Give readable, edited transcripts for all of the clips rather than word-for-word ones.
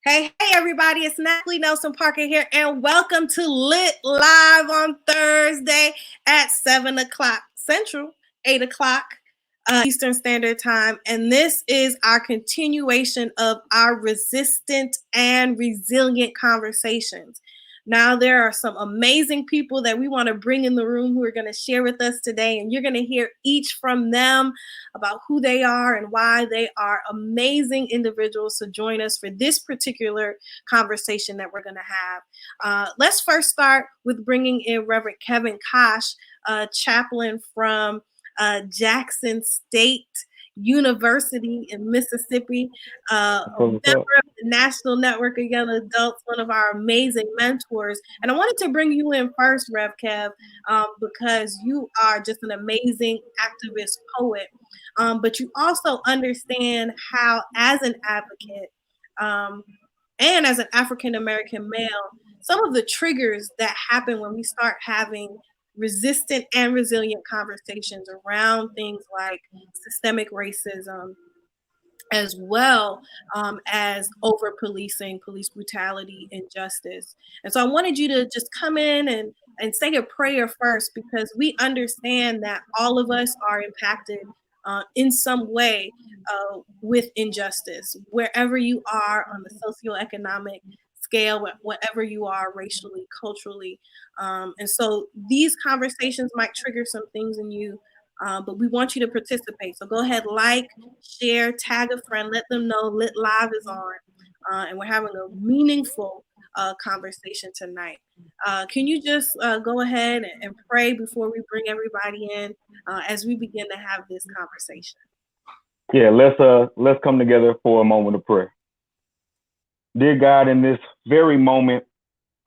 Hey, everybody, it's Natalie Nelson Parker here, and welcome to Lit Live on Thursday at 7 o'clock Central, 8 o'clock Eastern Standard Time. And this is our continuation of our resistant and resilient conversations. Now, there are some amazing people that we want to bring in the room who are going to share with us today, and you're going to hear each from them about who they are and why they are amazing individuals to join us for this particular conversation that we're going to have. Let's first start with bringing in Reverend Kevin Kosh, chaplain from Jackson State University in Mississippi, a member of the National Network of Young Adults, one of our amazing mentors. And I wanted to bring you in first, Rev Kev, because you are just an amazing activist poet, but you also understand how, as an advocate and as an African-American male, some of the triggers that happen when we start having resistant and resilient conversations around things like systemic racism, as well as over policing, police brutality, injustice. And so I wanted you to just come in and say a prayer first, because we understand that all of us are impacted in some way with injustice, wherever you are on the socioeconomic scale, whatever you are racially, culturally. And so these conversations might trigger some things in you, but we want you to participate. So go ahead, like, share, tag a friend, let them know Lit Live is on, and we're having a meaningful conversation tonight. Can you just go ahead and pray before we bring everybody in as we begin to have this conversation? Yeah, let's come together for a moment of prayer. Dear God, in this very moment,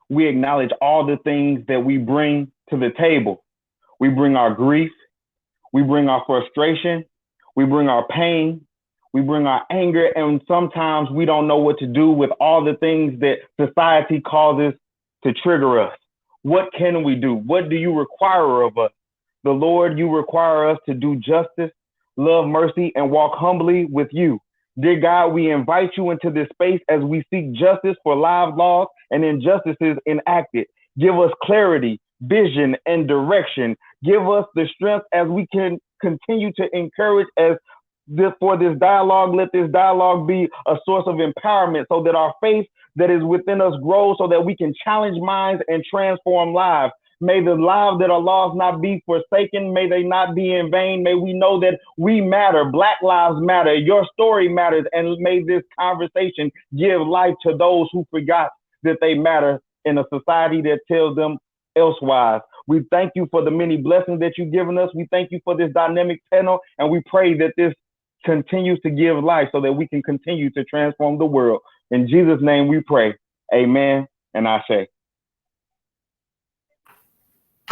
we acknowledge all the things that we bring to the table. We bring our grief, we bring our frustration, we bring our pain, we bring our anger, and sometimes we don't know what to do with all the things that society causes to trigger us. What can we do? What do you require of us? The Lord, you require us to do justice, love mercy, and walk humbly with you. Dear God, we invite you into this space as we seek justice for lives lost and injustices enacted. Give us clarity, vision, and direction. Give us the strength as we can continue to encourage for this dialogue. Let this dialogue be a source of empowerment so that our faith that is within us grows, so that we can challenge minds and transform lives. May the lives that are lost not be forsaken. May they not be in vain. May we know that we matter. Black lives matter. Your story matters. And may this conversation give life to those who forgot that they matter in a society that tells them elsewise. We thank you for the many blessings that you've given us. We thank you for this dynamic panel. And we pray that this continues to give life so that we can continue to transform the world. In Jesus' name we pray. Amen and Ashe.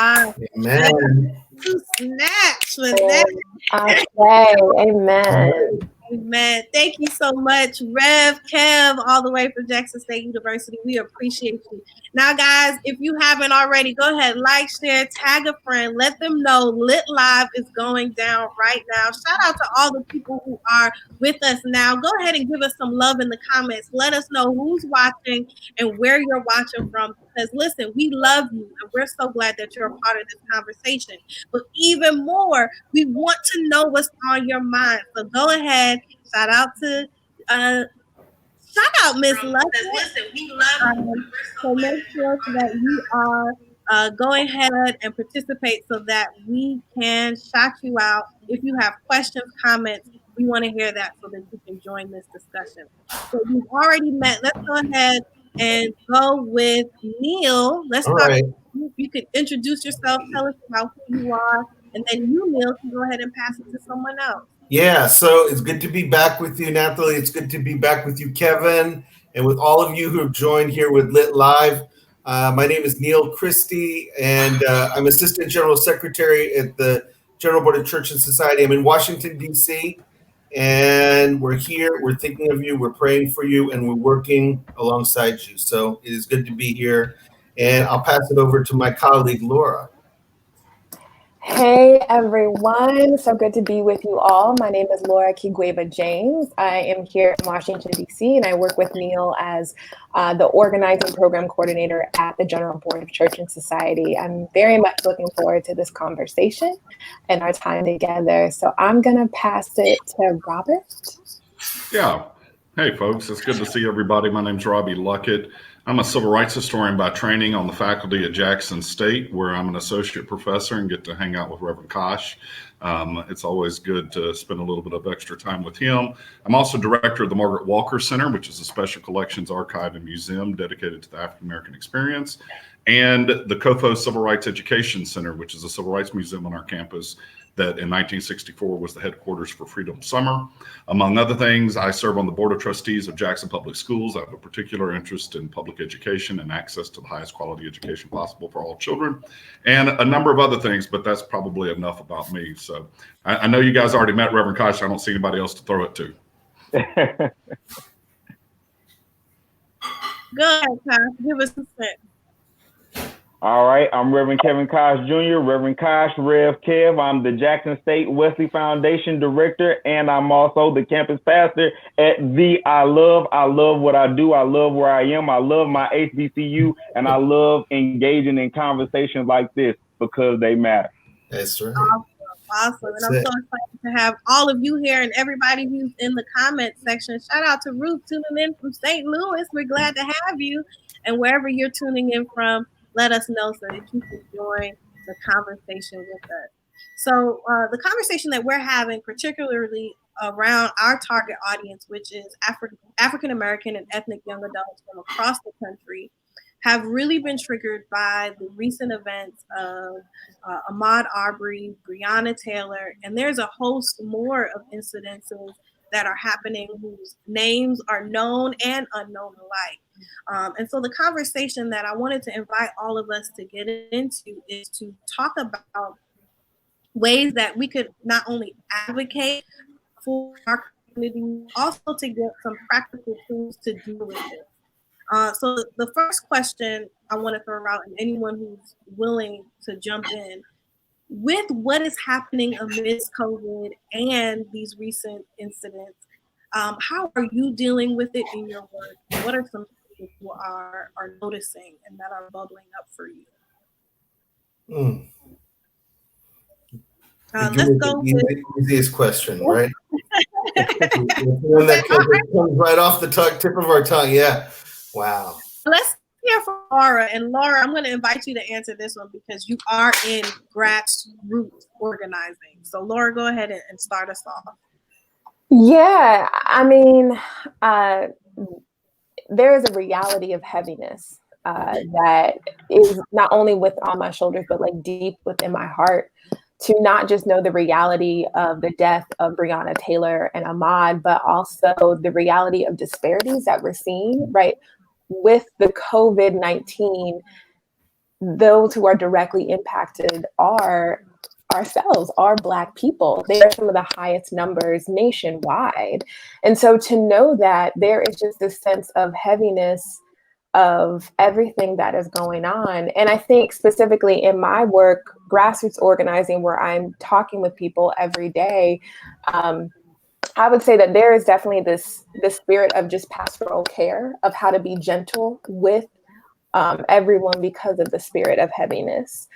Amen. Snatch with that. Amen. Amen. Thank you so much, Rev Kev, all the way from Jackson State University. We appreciate you. Now, guys, if you haven't already, go ahead, like, share, tag a friend, let them know Lit Live is going down right now. Shout out to all the people who are with us now. Go ahead and give us some love in the comments. Let us know who's watching and where you're watching from. Because listen, we love you and we're so glad that you're a part of this conversation. But even more, we want to know what's on your mind. So go ahead, shout out Miss Love. Listen, we love you. So make sure that you are go ahead and participate so that we can shout you out. If you have questions, comments, we want to hear that so that you can join this discussion. So we've already met. Let's go ahead and go with Neil. Let's start. Right. You can introduce yourself, tell us about who you are, and then you, Neil, can go ahead and pass it to someone else. Yeah, so it's good to be back with you, Natalie. It's good to be back with you, Kevin, and with all of you who have joined here with Lit Live. My name is Neil Christie, and I'm Assistant General Secretary at the General Board of Church and Society. I'm in Washington, D.C., and we're here. We're thinking of you. We're praying for you, and we're working alongside you. So it is good to be here. And I'll pass it over to my colleague, Laura. Hey everyone, so good to be with you all. My name is Laura Kigueva James. I am here in Washington, D.C., and I work with Neil as the organizing program coordinator at the General Board of Church and Society. I'm very much looking forward to this conversation and our time together. So I'm going to pass it to Robert. Yeah. Hey, folks. It's good to see everybody. My name's Robbie Luckett. I'm a civil rights historian by training on the faculty at Jackson State, where I'm an associate professor and get to hang out with Reverend Kosh. It's always good to spend a little bit of extra time with him. I'm also director of the Margaret Walker Center, which is a special collections archive and museum dedicated to the African American experience, and the COFO Civil Rights Education Center, which is a civil rights museum on our campus that in 1964 was the headquarters for Freedom Summer. Among other things, I serve on the Board of Trustees of Jackson Public Schools. I have a particular interest in public education and access to the highest quality education possible for all children, and a number of other things, but that's probably enough about me. So I know you guys already met Reverend Kosh. I don't see anybody else to throw it to. Go ahead, Kosh. Give us a sense. All right, I'm Reverend Kevin Kosh Jr., Reverend Kosh, Rev Kev. I'm the Jackson State Wesley Foundation Director, and I'm also the campus pastor at the I love what I do. I love where I am. I love my HBCU, and I love engaging in conversations like this because they matter. That's right. Awesome. And I'm so excited to have all of you here and everybody who's in the comment section. Shout out to Ruth tuning in from St. Louis. We're glad to have you. And wherever you're tuning in from, let us know so that you can join the conversation with us. So the conversation that we're having, particularly around our target audience, which is African American and ethnic young adults from across the country, have really been triggered by the recent events of Ahmaud Arbery, Breonna Taylor, and there's a host more of incidences that are happening whose names are known and unknown alike. And so the conversation that I wanted to invite all of us to get into is to talk about ways that we could not only advocate for our community, also to get some practical tools to deal with it. So the first question I want to throw out, and anyone who's willing to jump in, with what is happening amidst COVID and these recent incidents, how are you dealing with it in your work? What are some things you are noticing and that are bubbling up for you? Let's go with the easiest question, right? One that comes right off the tip of our tongue. Yeah. Wow. Let's hear from Laura. And Laura, I'm going to invite you to answer this one because you are in grassroots organizing. So Laura, go ahead and start us off. Yeah, I mean, there is a reality of heaviness that is not only on my shoulders, but like deep within my heart, to not just know the reality of the death of Breonna Taylor and Ahmaud, but also the reality of disparities that we're seeing, right? With the COVID-19, those who are directly impacted are ourselves, are Black people. They are some of the highest numbers nationwide. And so to know that there is just this sense of heaviness of everything that is going on. And I think specifically in my work, grassroots organizing, where I'm talking with people every day, I would say that there is definitely this spirit of just pastoral care, of how to be gentle with everyone because of the spirit of heaviness,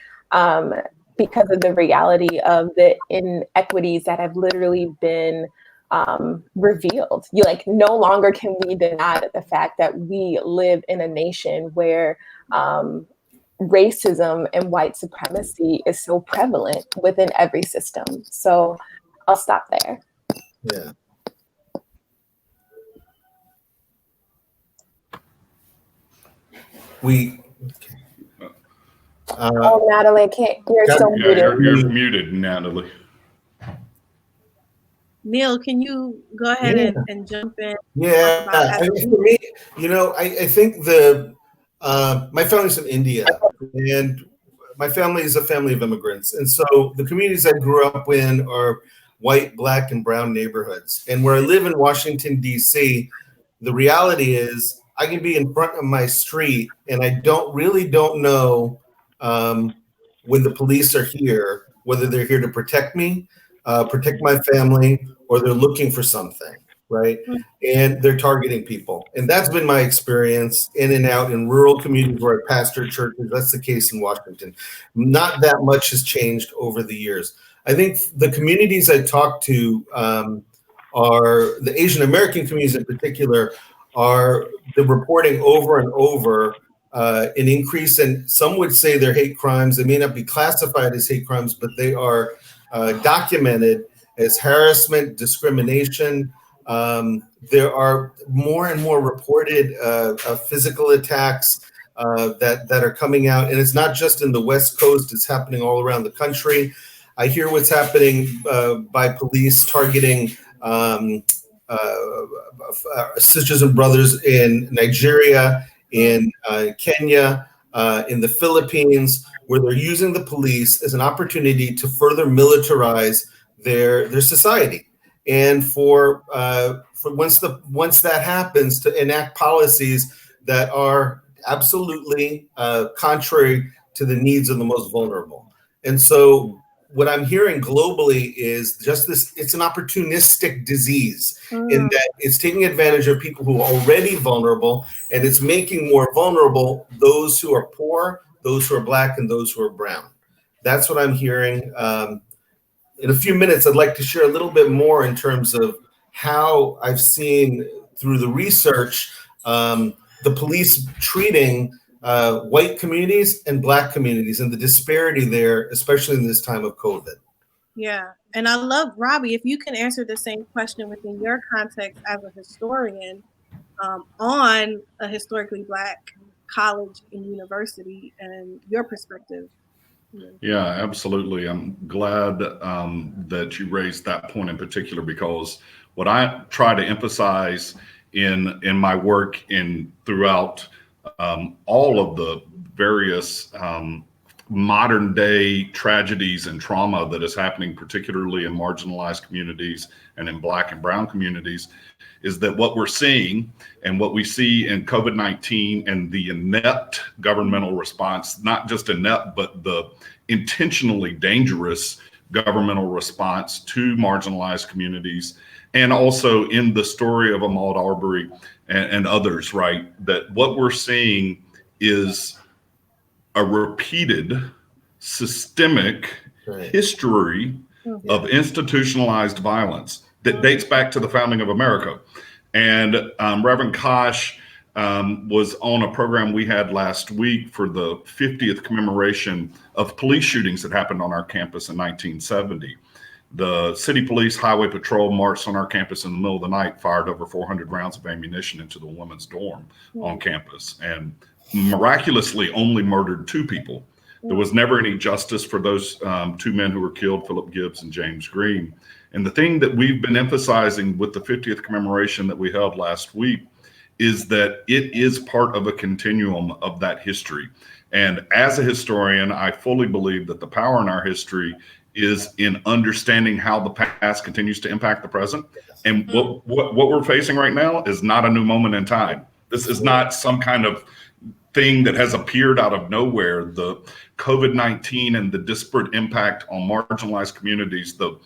because of the reality of the inequities that have literally been revealed. No longer can we deny the fact that we live in a nation where racism and white supremacy is so prevalent within every system. So I'll stop there. Yeah. Natalie, you're so muted. You're muted, Natalie. Neil, can you go ahead and jump in? Yeah, for me, I think my family's from India, and my family is a family of immigrants. And so the communities I grew up in are white, Black, and brown neighborhoods. And where I live in Washington, D.C., the reality is I can be in front of my street and I don't know when the police are here, whether they're here to protect me, protect my family, or they're looking for something, right? And they're targeting people. And that's been my experience in and out in rural communities where I pastor churches. That's the case in Washington. Not that much has changed over the years. I think the communities I talk to are the Asian American communities in particular are the reporting over and over an increase, and some would say they're hate crimes. They may not be classified as hate crimes, but they are documented as harassment, discrimination. There are more and more reported physical attacks that are coming out, and it's not just in the West Coast; it's happening all around the country. I hear what's happening by police targeting sisters and brothers in Nigeria, in Kenya, in the Philippines, where they're using the police as an opportunity to further militarize their society, and for once that happens, to enact policies that are absolutely contrary to the needs of the most vulnerable. And so what I'm hearing globally is just this, it's an opportunistic disease in that it's taking advantage of people who are already vulnerable, and it's making more vulnerable those who are poor, those who are Black, and those who are brown. That's what I'm hearing. In a few minutes, I'd like to share a little bit more in terms of how I've seen through the research the police treating white communities and Black communities and the disparity there, especially in this time of COVID. Yeah. And I love, Robbie, if you can answer the same question within your context as a historian on a historically Black college and university and your perspective. Yeah, absolutely. I'm glad that you raised that point in particular, because what I try to emphasize in my work throughout all of the various modern day tragedies and trauma that is happening, particularly in marginalized communities and in Black and brown communities, is that what we're seeing and what we see in COVID-19 and the inept governmental response, not just inept, but the intentionally dangerous governmental response to marginalized communities, and also in the story of Ahmaud Arbery and others, right? That what we're seeing is a repeated systemic history of institutionalized violence that dates back to the founding of America. And Reverend Kosh was on a program we had last week for the 50th commemoration of police shootings that happened on our campus in 1970. The city police highway patrol marched on our campus in the middle of the night, fired over 400 rounds of ammunition into the women's dorm on campus, and miraculously only murdered 2 people. There was never any justice for those 2 men who were killed, Philip Gibbs and James Green. And the thing that we've been emphasizing with the 50th commemoration that we held last week is that it is part of a continuum of that history. And as a historian, I fully believe that the power in our history is in understanding how the past continues to impact the present. And what we're facing right now is not a new moment in time. This is not some kind of thing that has appeared out of nowhere. The COVID-19 and the disparate impact on marginalized communities, the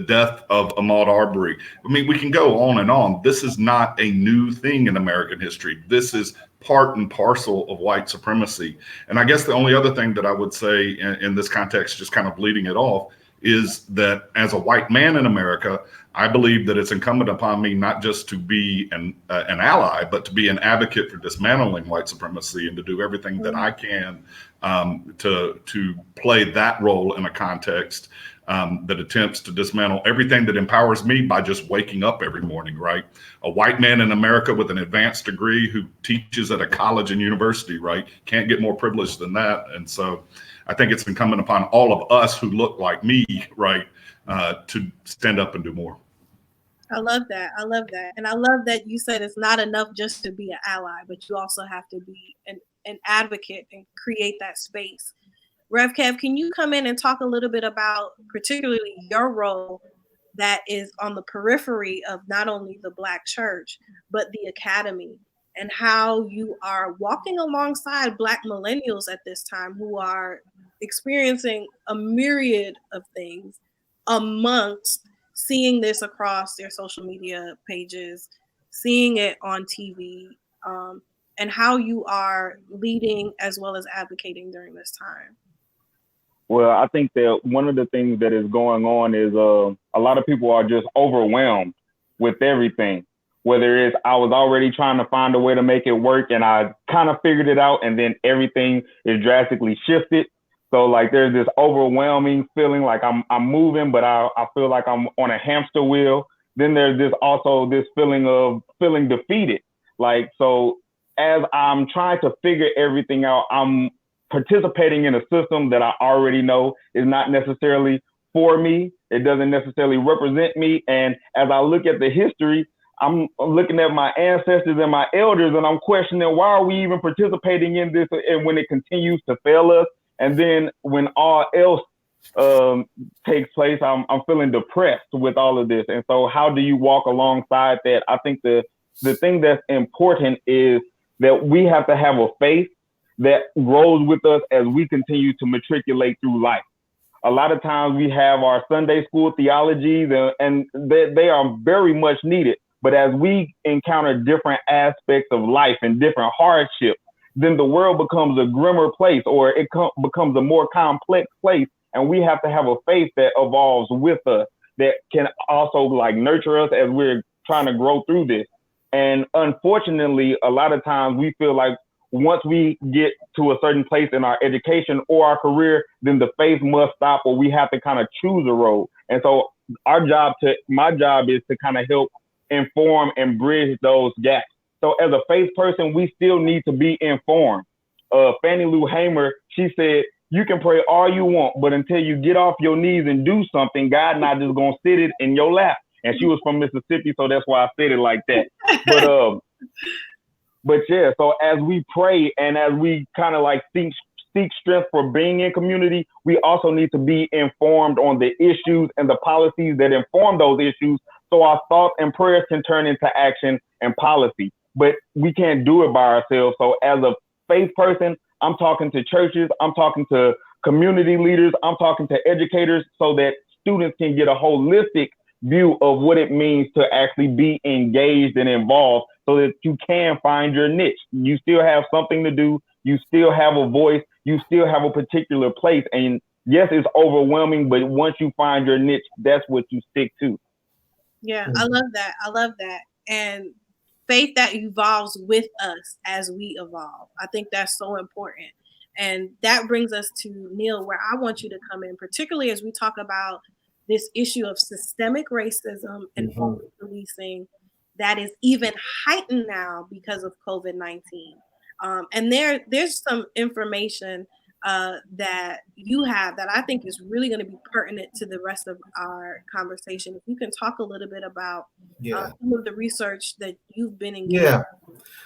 death of Ahmaud Arbery. I mean, we can go on and on. This is not a new thing in American history. This is part and parcel of white supremacy. And I guess the only other thing that I would say in this context, just kind of leading it off, is that as a white man in America, I believe that it's incumbent upon me not just to be an ally, but to be an advocate for dismantling white supremacy and to do everything that I can to play that role in a context that attempts to dismantle everything that empowers me by just waking up every morning, right? A white man in America with an advanced degree who teaches at a college and university, right? Can't get more privileged than that. And so I think it's incumbent upon all of us who look like me, right, to stand up and do more. I love that. I love that. And I love that you said it's not enough just to be an ally, but you also have to be an advocate and create that space. Rev Kev, can you come in and talk a little bit about particularly your role that is on the periphery of not only the Black church, but the academy, and how you are walking alongside Black millennials at this time who are experiencing a myriad of things amongst seeing this across their social media pages, seeing it on TV, and how you are leading as well as advocating during this time. Well, I think that one of the things that is going on is a lot of people are just overwhelmed with everything. Whether it's I was already trying to find a way to make it work and I kind of figured it out, and then everything is drastically shifted. So like there's this overwhelming feeling like I'm moving, but I feel like I'm on a hamster wheel. Then there's this feeling of feeling defeated. Like, so as I'm trying to figure everything out, I'm participating in a system that I already know is not necessarily for me. It doesn't necessarily represent me. And as I look at the history, I'm looking at my ancestors and my elders, and I'm questioning, why are we even participating in this? And when it continues to fail us, and then when all else takes place, I'm feeling depressed with all of this. And so how do you walk alongside that? I think the thing that's important is that we have to have a faith that grows with us as we continue to matriculate through life. A lot of times we have our Sunday school theologies, and they are very much needed. But as we encounter different aspects of life and different hardships, then the world becomes a grimmer place, or it becomes a more complex place. And we have to have a faith that evolves with us, that can also like nurture us as we're trying to grow through this. And unfortunately, a lot of times we feel like once we get to a certain place in our education or our career, then the faith must stop, or we have to kind of choose a road. And so my job is to kind of help inform and bridge those gaps. So as a faith person, we still need to be informed. Fannie Lou Hamer, she said, you can pray all you want, but until you get off your knees and do something, God not just gonna sit it in your lap. And she was from Mississippi, so that's why I said it like that. But yeah, so as we pray and as we kind of like seek strength for being in community, we also need to be informed on the issues and the policies that inform those issues, so our thoughts and prayers can turn into action and policy. But we can't do it by ourselves. So as a faith person, I'm talking to churches, I'm talking to community leaders, I'm talking to educators, so that students can get a holistic view of what it means to actually be engaged and involved, so that you can find your niche. You still have something to do. You still have a voice. You still have a particular place. And yes, it's overwhelming, but once you find your niche, that's what you stick to. Yeah, I love that. I love that. And faith that evolves with us as we evolve. I think that's so important. And that brings us to Neil, where I want you to come in, particularly as we talk about this issue of systemic racism and policing that is even heightened now because of COVID-19. And there's some information that you have that I think is really going to be pertinent to the rest of our conversation. If you can talk a little bit about some of the research that you've been engaged. Yeah.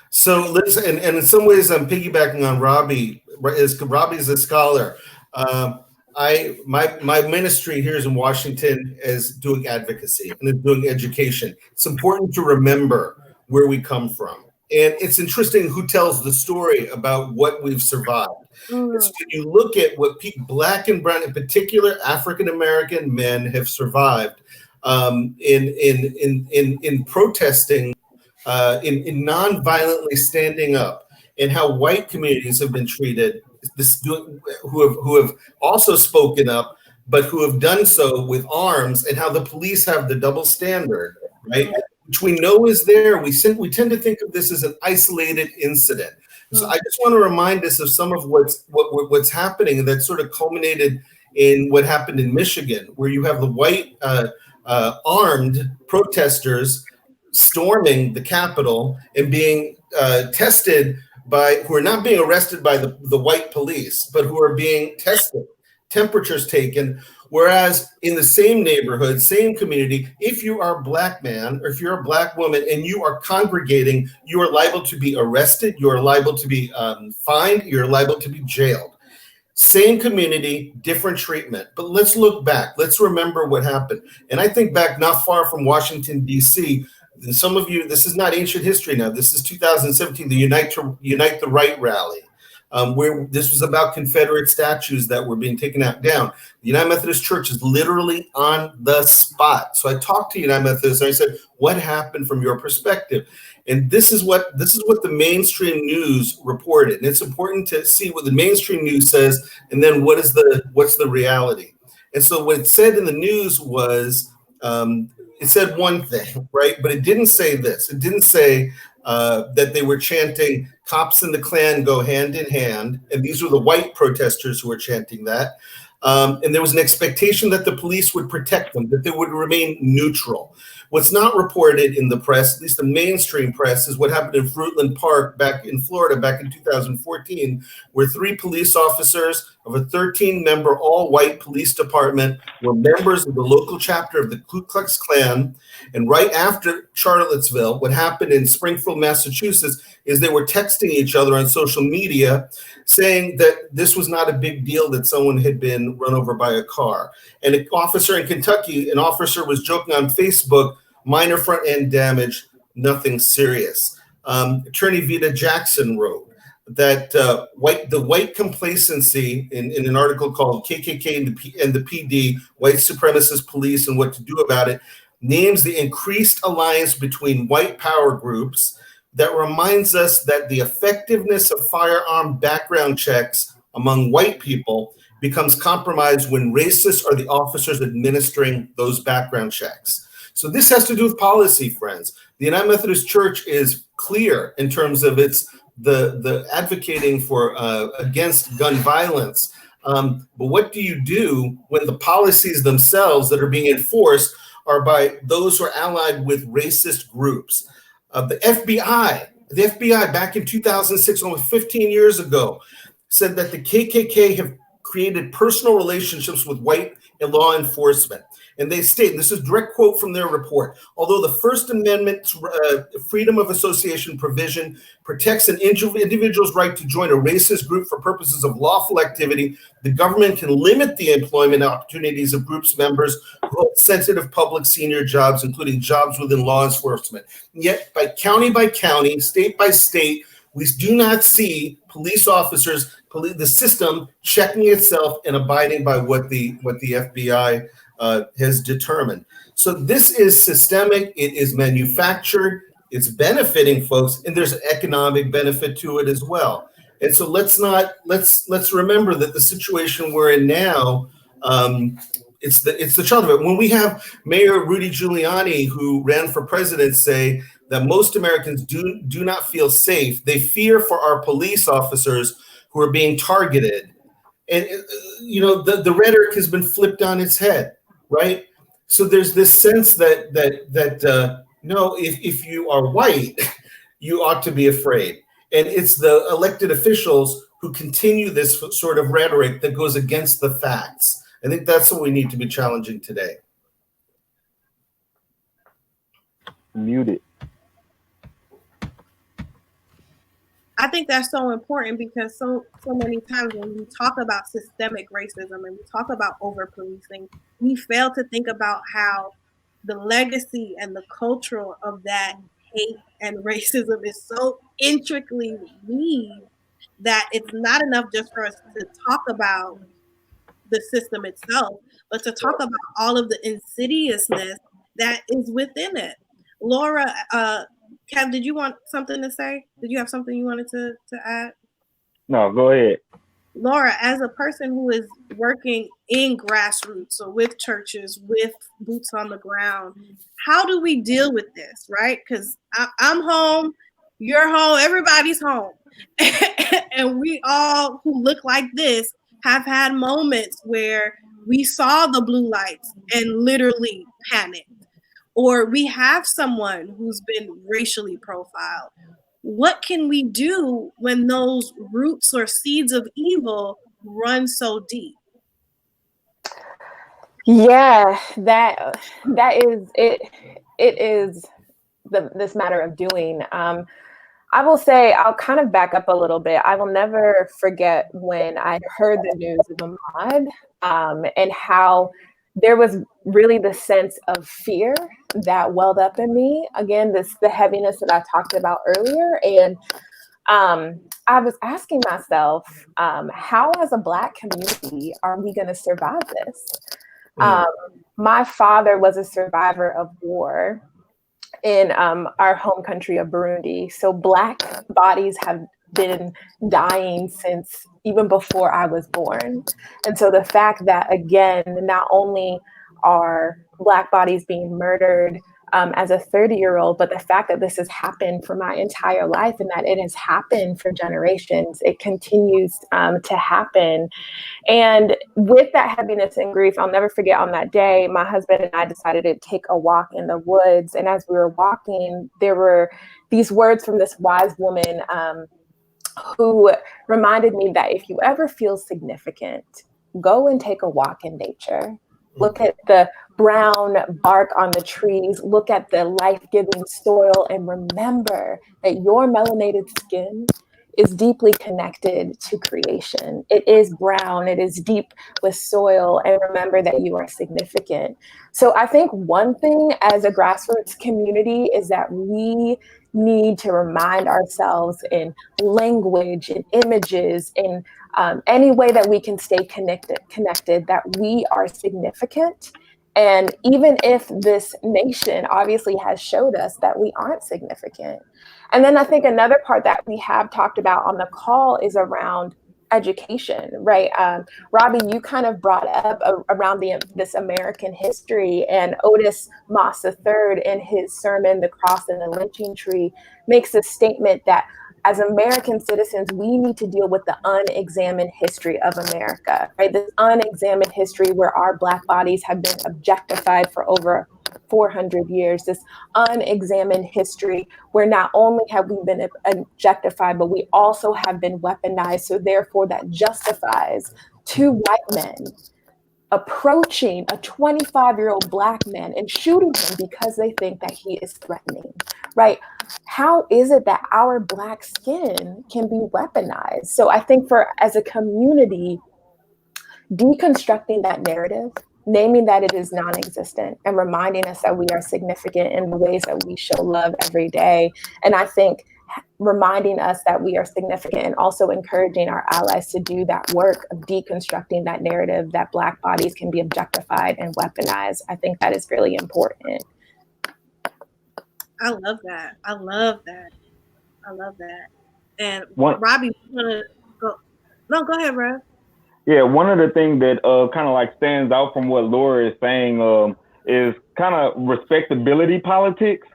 So let's, and in some ways I'm piggybacking on Robbie. Robbie's a scholar. My ministry here is in Washington is doing advocacy and is doing education. It's important to remember where we come from. And it's interesting who tells the story about what we've survived. When you look at what Black and brown, in particular African-American men, have survived in protesting, in non-violently standing up, and how white communities have been treated, who have also spoken up, but who have done so with arms, and how the police have the double standard, right? Which we know is there. We tend to think of this as an isolated incident. So I just want to remind us of some of what's happening, that sort of culminated in what happened in Michigan, where you have the white armed protesters storming the Capitol and being tested who are not being arrested by the white police, but who are being tested, temperatures taken. Whereas in the same neighborhood, same community, if you are a Black man or if you're a Black woman and you are congregating, you are liable to be arrested, you are liable to be fined, you're liable to be jailed. Same community, different treatment. But let's look back. Let's remember what happened. And I think back not far from Washington, D.C., and some of you, this is not ancient history now. This is 2017, the Unite the Right rally. where this was about Confederate statues that were being taken down. The United Methodist Church is literally on the spot. So I talked to United Methodist and I said, what happened from your perspective? And this is what the mainstream news reported. And it's important to see what the mainstream news says, and then what's the reality. And so what it said in the news was, it said one thing, right? But it didn't say this. It didn't say that they were chanting "Cops and the Klan go hand in hand," and these were the white protesters who were chanting that. And there was an expectation that the police would protect them, that they would remain neutral. What's not reported in the press, at least the mainstream press, is what happened in Fruitland Park back in Florida back in 2014, where 3 police officers of a 13-member all-white police department were members of the local chapter of the Ku Klux Klan. And right after Charlottesville, what happened in Springfield, Massachusetts, is they were texting each other on social media saying that this was not a big deal that someone had been run over by a car. And an officer in Kentucky, an officer was joking on Facebook, minor front end damage, nothing serious. Attorney Vita Jackson wrote that the white complacency in an article called KKK and the PD, White Supremacist Police and What to Do About It, names the increased alliance between white power groups that reminds us that the effectiveness of firearm background checks among white people becomes compromised when racists are the officers administering those background checks. So this has to do with policy, friends. The United Methodist Church is clear in terms of the advocating for against gun violence. But what do you do when the policies themselves that are being enforced are by those who are allied with racist groups? The FBI back in 2006, almost 15 years ago, said that the KKK have created personal relationships with white law enforcement. And they state, and this is a direct quote from their report, although the First Amendment freedom of association provision protects an individual's right to join a racist group for purposes of lawful activity, the government can limit the employment opportunities of groups members who hold sensitive public senior jobs, including jobs within law enforcement. Yet by county, state by state, we do not see police officers, the system checking itself and abiding by what the FBI has determined. So this is systemic. It is manufactured. It's benefiting folks, and there's an economic benefit to it as well. And so let's remember that the situation we're in now, it's the child of it. When we have Mayor Rudy Giuliani, who ran for president, say that most Americans do not feel safe, they fear for our police officers who are being targeted. And the rhetoric has been flipped on its head, right? So there's this sense that no, if you are white, you ought to be afraid. And it's the elected officials who continue this sort of rhetoric that goes against the facts. I think that's what we need to be challenging today. Muted. I think that's so important because so many times when we talk about systemic racism and we talk about over-policing, we fail to think about how the legacy and the culture of that hate and racism is so intricately weaved that it's not enough just for us to talk about the system itself, but to talk about all of the insidiousness that is within it. Laura, Kev, did you want something to say? Did you have something you wanted to add? No, go ahead. Laura, as a person who is working in grassroots, so with churches, with boots on the ground, how do we deal with this, right? Because I'm home, you're home, everybody's home. And we all who look like this have had moments where we saw the blue lights and literally panicked. Or we have someone who's been racially profiled. What can we do when those roots or seeds of evil run so deep? Yeah, that is it. It is this matter of doing. I will say, I'll kind of back up a little bit. I will never forget when I heard the news of Ahmaud and how there was really the sense of fear that welled up in me. Again, the heaviness that I talked about earlier. And I was asking myself, how as a Black community are we going to survive this? My father was a survivor of war in our home country of Burundi. So Black bodies have been dying since even before I was born. And so the fact that, again, not only are Black bodies being murdered as a 30-year-old, but the fact that this has happened for my entire life and that it has happened for generations, it continues to happen. And with that heaviness and grief, I'll never forget on that day, my husband and I decided to take a walk in the woods. And as we were walking, there were these words from this wise woman who reminded me that if you ever feel significant, go and take a walk in nature. Look at the brown bark on the trees, look at the life-giving soil, and remember that your melanated skin is deeply connected to creation. It is brown, it is deep with soil, and remember that you are significant. So I think one thing as a grassroots community is that we need to remind ourselves in language, in images, in any way that we can stay connected, that we are significant. And even if this nation obviously has showed us that we aren't significant. And then I think another part that we have talked about on the call is around education, right? Robbie, you kind of brought up around this American history, and Otis Moss III in his sermon, The Cross and the Lynching Tree, makes a statement that as American citizens, we need to deal with the unexamined history of America, right? This unexamined history where our Black bodies have been objectified for over 400 years, this unexamined history where not only have we been objectified, but we also have been weaponized. So therefore that justifies two white men approaching a 25-year-old Black man and shooting him because they think that he is threatening, right? How is it that our Black skin can be weaponized? So I think as a community, deconstructing that narrative, naming that it is non-existent, and reminding us that we are significant in the ways that we show love every day. And I think reminding us that we are significant and also encouraging our allies to do that work of deconstructing that narrative that Black bodies can be objectified and weaponized. I think that is really important. I love that. I love that. And Robbie, you want to go? No, go ahead, bro. Yeah, one of the things that kind of like stands out from what Laura is saying is kind of respectability politics,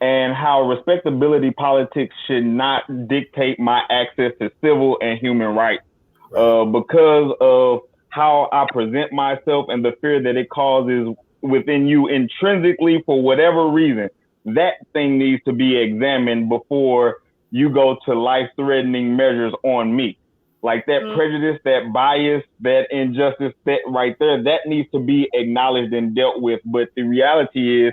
and how respectability politics should not dictate my access to civil and human rights, because of how I present myself and the fear that it causes within you intrinsically for whatever reason. That thing needs to be examined before you go to life-threatening measures on me. Like that prejudice, that bias, that injustice, that right there, that needs to be acknowledged and dealt with. But the reality is,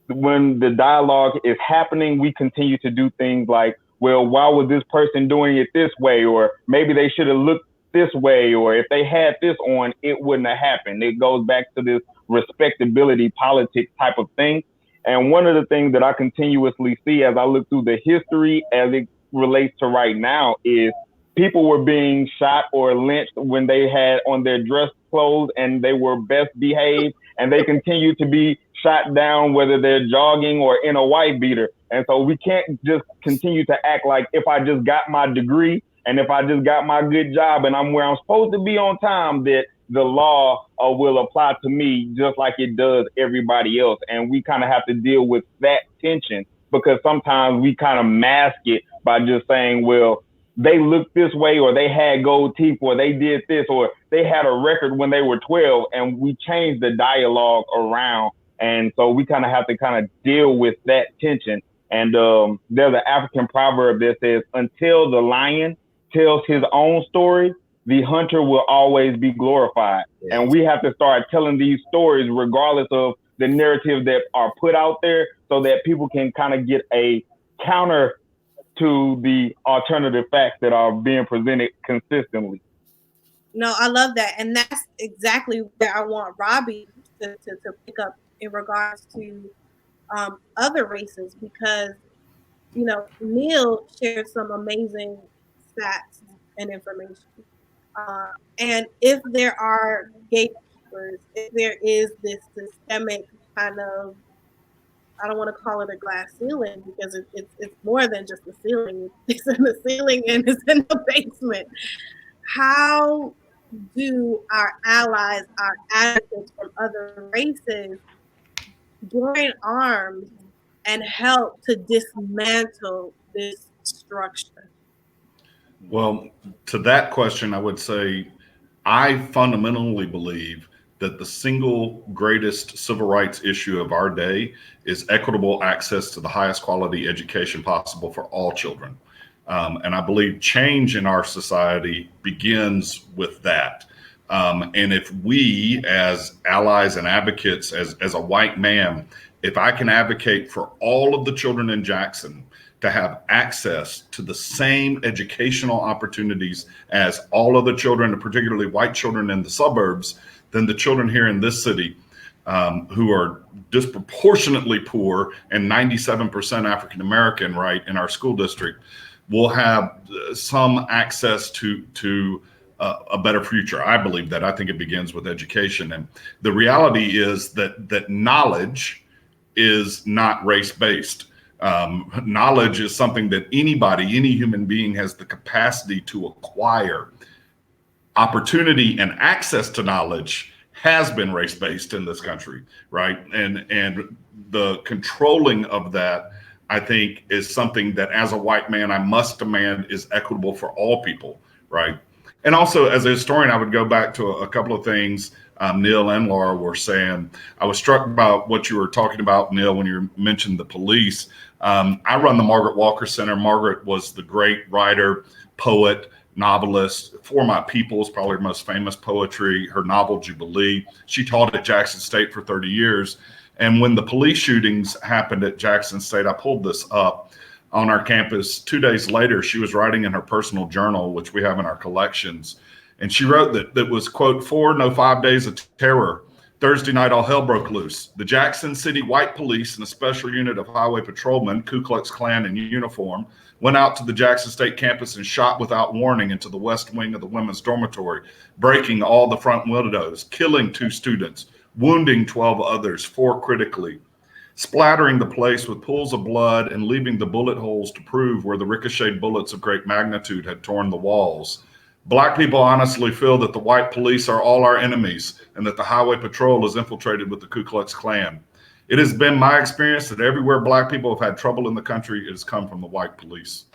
when the dialogue is happening, we continue to do things like, well, why was this person doing it this way? Or maybe they should have looked this way. Or if they had this on, it wouldn't have happened. It goes back to this respectability politics type of thing. And one of the things that I continuously see as I look through the history as it relates to right now is people were being shot or lynched when they had on their dress clothes and they were best behaved, and they continue to be shot down whether they're jogging or in a white beater. And so we can't just continue to act like if I just got my degree and if I just got my good job and I'm where I'm supposed to be on time, that the law will apply to me just like it does everybody else. And we kind of have to deal with that tension, because sometimes we kind of mask it by just saying, well, they looked this way, or they had gold teeth, or they did this, or they had a record when they were 12, and we changed the dialogue around. And so we kind of have to kind of deal with that tension. And there's an African proverb that says, until the lion tells his own story, the hunter will always be glorified. Yes. And we have to start telling these stories regardless of the narrative that are put out there, so that people can kind of get a counter to the alternative facts that are being presented consistently. No, I love that. And that's exactly where I want Robbie to pick up in regards to other races, because Neil shared some amazing stats and information. And if there are gatekeepers, if there is this systemic kind of, I don't want to call it a glass ceiling because it's more than just a ceiling. It's in the ceiling and it's in the basement. How do our allies, our advocates from other races join arms and help to dismantle this structure? Well, to that question, I would say I fundamentally believe that the single greatest civil rights issue of our day is equitable access to the highest quality education possible for all children. And I believe change in our society begins with that. And if we, as allies and advocates, as a white man, if I can advocate for all of the children in Jackson to have access to the same educational opportunities as all of the children, particularly white children in the suburbs, then the children here in this city who are disproportionately poor and 97% African American, right, in our school district, will have some access to a better future. I believe that. I think it begins with education. And the reality is that knowledge is not race-based. Knowledge is something that anybody, any human being has the capacity to acquire. Opportunity and access to knowledge has been race-based in this country, right? And the controlling of that, I think, is something that as a white man, I must demand is equitable for all people, right? And also, as a historian, I would go back to a couple of things Neil and Laura were saying. I was struck by what you were talking about, Neil, when you mentioned the police. I run the Margaret Walker Center. Margaret was the great writer, poet, novelist. For My People is probably her most famous poetry, her novel Jubilee. She taught at Jackson State for 30 years. And when the police shootings happened at Jackson State, I pulled this up on our campus. 2 days later, she was writing in her personal journal, which we have in our collections. And she wrote that was, quote, 5 days of terror. Thursday night, all hell broke loose. The Jackson City White Police and a special unit of highway patrolmen, Ku Klux Klan in uniform, went out to the Jackson State campus and shot without warning into the west wing of the women's dormitory, breaking all the front windows, killing 2 students, wounding 12 others, 4 critically, splattering the place with pools of blood and leaving the bullet holes to prove where the ricocheted bullets of great magnitude had torn the walls. Black people honestly feel that the white police are all our enemies and that the highway patrol is infiltrated with the Ku Klux Klan. It has been my experience that everywhere Black people have had trouble in the country, it has come from the white police.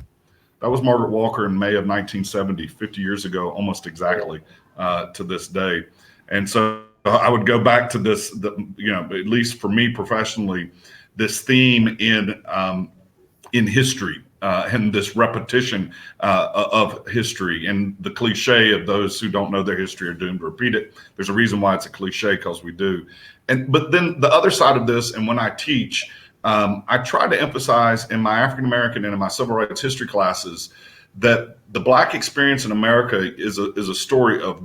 That was Margaret Walker in May of 1970, 50 years ago, almost exactly to this day. And so I would go back to this, at least for me professionally, this theme in history. And this repetition of history and the cliche of those who don't know their history are doomed to repeat it. There's a reason why it's a cliche, because we do. But then the other side of this, and when I teach, I try to emphasize in my African American and in my civil rights history classes that the Black experience in America is a story of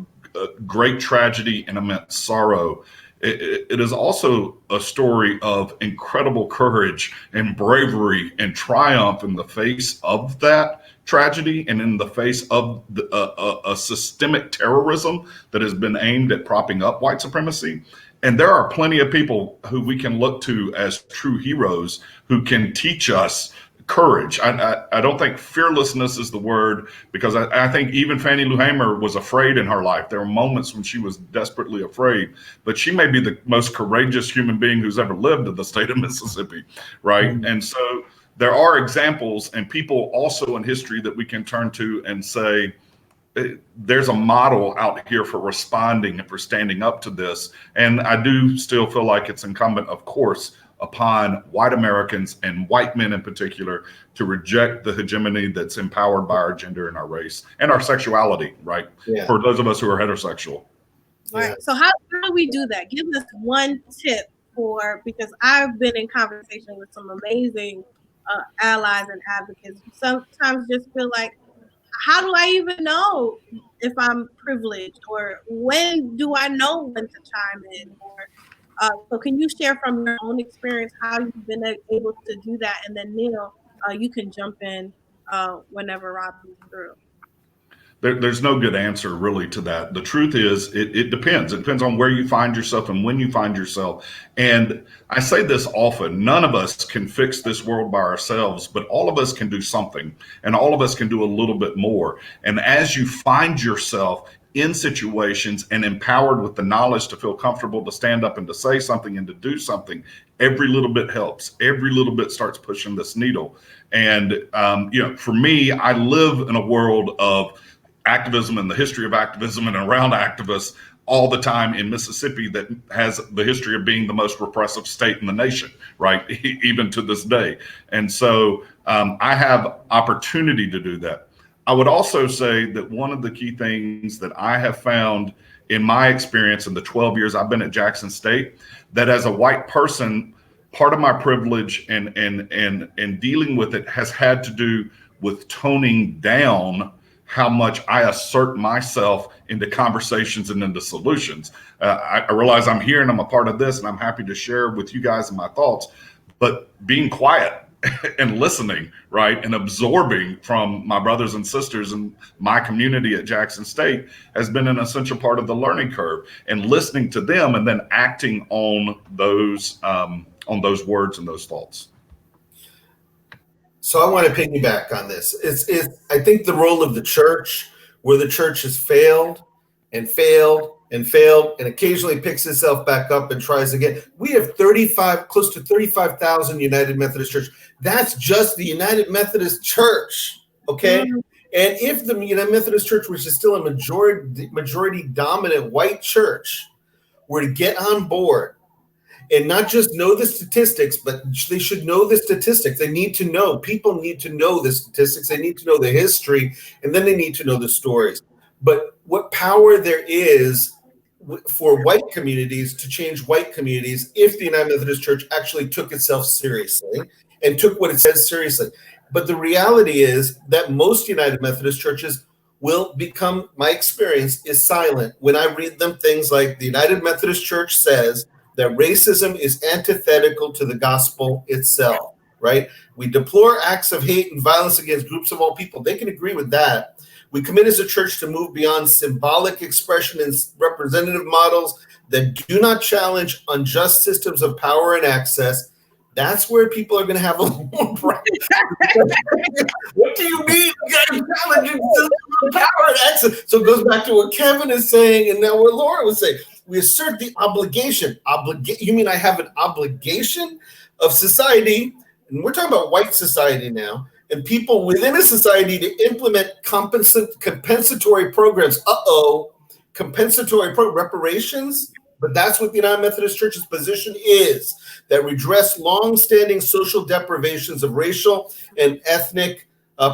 great tragedy and immense sorrow. It is also a story of incredible courage and bravery and triumph in the face of that tragedy and in the face of a systemic terrorism that has been aimed at propping up white supremacy. And there are plenty of people who we can look to as true heroes who can teach us courage. I don't think fearlessness is the word, because I think even Fannie Lou Hamer was afraid in her life. There were moments when she was desperately afraid, but she may be the most courageous human being who's ever lived in the state of Mississippi, right? Mm-hmm. And so there are examples and people also in history that we can turn to and say, there's a model out here for responding and for standing up to this. And I do still feel like it's incumbent, of course, upon white Americans and white men in particular to reject the hegemony that's empowered by our gender and our race and our sexuality, right? Yeah. For those of us who are heterosexual. Right. Yeah. So how do we do that? Give us one tip because I've been in conversation with some amazing allies and advocates who sometimes just feel like, how do I even know if I'm privileged, or when do I know when to chime in? So can you share from your own experience how you've been able to do that? And then Neil, you can jump in whenever Robbie's through. There's no good answer really to that. The truth is, it depends. It depends on where you find yourself and when you find yourself. And I say this often, none of us can fix this world by ourselves, but all of us can do something, and all of us can do a little bit more. And as you find yourself in situations and empowered with the knowledge to feel comfortable to stand up and to say something and to do something, every little bit helps. Every little bit starts pushing this needle. And, for me, I live in a world of activism and the history of activism and around activists all the time in Mississippi that has the history of being the most repressive state in the nation, right? Even to this day. And so I have opportunity to do that. I would also say that one of the key things that I have found in my experience in the 12 years I've been at Jackson State, that as a white person, part of my privilege and dealing with it has had to do with toning down how much I assert myself into conversations and into solutions. I realize I'm here and I'm a part of this, and I'm happy to share with you guys my thoughts, but being quiet and listening, right, and absorbing from my brothers and sisters in my community at Jackson State has been an essential part of the learning curve, and listening to them and then acting on those words and those thoughts. So I want to piggyback on this. I think the role of the church, where the church has failed and failed and failed and occasionally picks itself back up and tries again. We have close to 35,000 United Methodist Church. That's just the United Methodist Church, okay? Mm-hmm. And if the United Methodist Church, which is still a majority dominant white church, were to get on board and not just know the statistics, but they should know the statistics. They need to know. People need to know the statistics. They need to know the history, and then they need to know the stories. But what power there is for white communities to change white communities if the United Methodist Church actually took itself seriously and took what it says seriously. But the reality is that most United Methodist churches will become, my experience is silent when I read them things like the United Methodist Church says that racism is antithetical to the gospel itself, right? We deplore acts of hate and violence against groups of all people. They can agree with that. We commit as a church to move beyond symbolic expression and representative models that do not challenge unjust systems of power and access. That's where people are going to have a little more pride. What do you mean? Challenging systems of power and access. So it goes back to what Kevin is saying, and now what Laura was saying. We assert the obligation. You mean I have an obligation of society, and we're talking about white society now, and people within a society to implement compensatory programs. Compensatory reparations. But that's what the United Methodist Church's position is, that redress long-standing social deprivations of racial and ethnic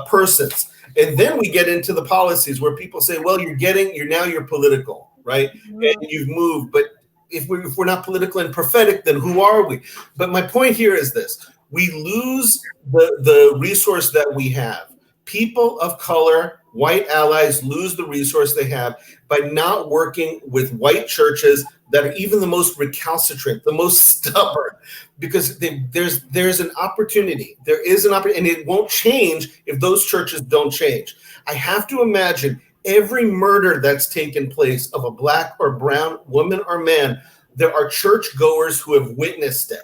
persons. And then we get into the policies where people say, well, you're political, right? Mm-hmm. And you've moved. But if we're not political and prophetic, then who are we? But my point here is this. We lose the resource that we have. People of color, white allies lose the resource they have by not working with white churches that are even the most recalcitrant, the most stubborn, because there's an opportunity. There is an opportunity, and it won't change if those churches don't change. I have to imagine every murder that's taken place of a black or brown woman or man, there are churchgoers who have witnessed it.